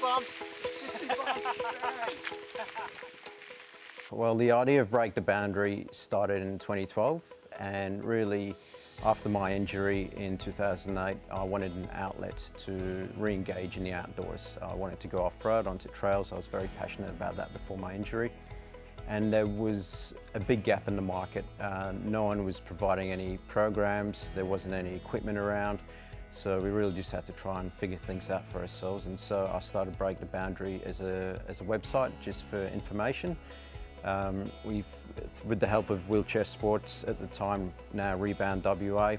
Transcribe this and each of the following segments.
bumps. Fisty bumps. Well, the idea of Break the Boundary started in 2012, and really after my injury in 2008, I wanted an outlet to re-engage in the outdoors. I wanted to go off-road onto trails. I was very passionate about that before my injury. And there was a big gap in the market. No one was providing any programs, there wasn't any equipment around, so we really just had to try and figure things out for ourselves. And so I started Break the Boundary as a website just for information. With the help of Wheelchair Sports at the time, now Rebound WA,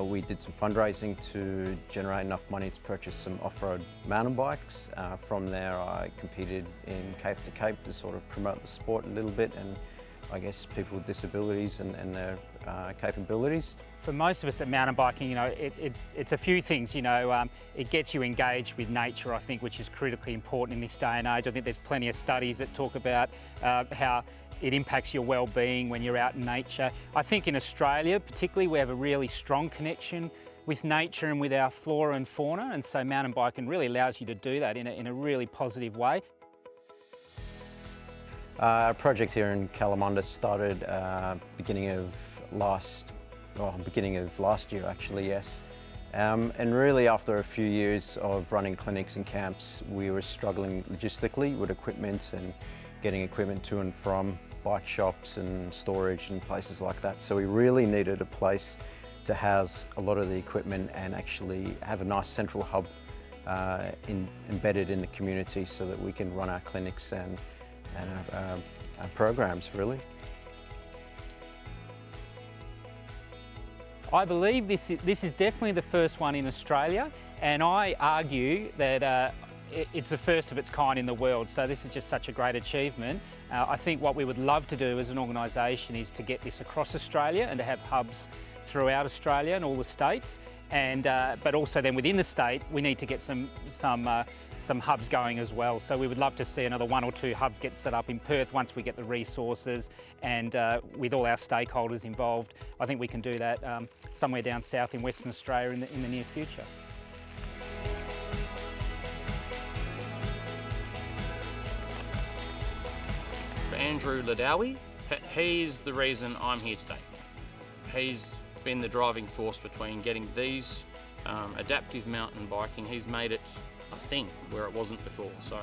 we did some fundraising to generate enough money to purchase some off-road mountain bikes. From there I competed in Cape to Cape to sort of promote the sport a little bit, and I guess people with disabilities and their capabilities. For most of us at mountain biking, you know, it's a few things. You know, it gets you engaged with nature, I think, which is critically important in this day and age. I think there's plenty of studies that talk about how it impacts your well-being when you're out in nature. I think in Australia particularly we have a really strong connection with nature and with our flora and fauna, and so mountain biking really allows you to do that in a really positive way. Our project here in Kalamunda started beginning of last year actually, yes. And really after a few years of running clinics and camps, we were struggling logistically with equipment and getting equipment to and from bike shops and storage and places like that. So we really needed a place to house a lot of the equipment and actually have a nice central hub embedded in the community so that we can run our clinics and our programs, really. I believe this is definitely the first one in Australia, and I argue that it's the first of its kind in the world, so this is just such a great achievement. I think what we would love to do as an organisation is to get this across Australia and to have hubs throughout Australia and all the states, and but also then within the state we need to get some hubs going as well. So we would love to see another 1 or 2 hubs get set up in Perth once we get the resources, and with all our stakeholders involved, I think we can do that somewhere down south in Western Australia in the near future. Andrew Ladawi, he's the reason I'm here today. He's been the driving force between getting these adaptive mountain biking. He's made it a thing where it wasn't before, so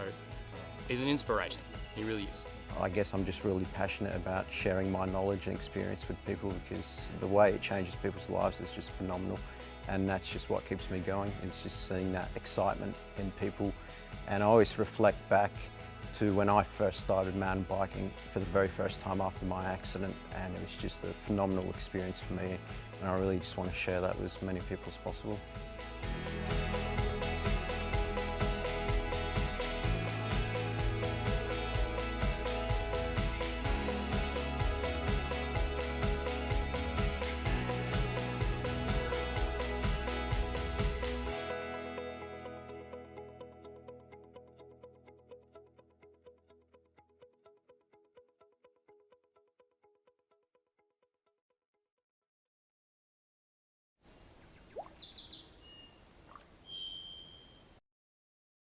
he's an inspiration, he really is. I guess I'm just really passionate about sharing my knowledge and experience with people, because the way it changes people's lives is just phenomenal, and that's just what keeps me going. It's just seeing that excitement in people, and I always reflect back to when I first started mountain biking for the very first time after my accident, and it was just a phenomenal experience for me, and I really just want to share that with as many people as possible.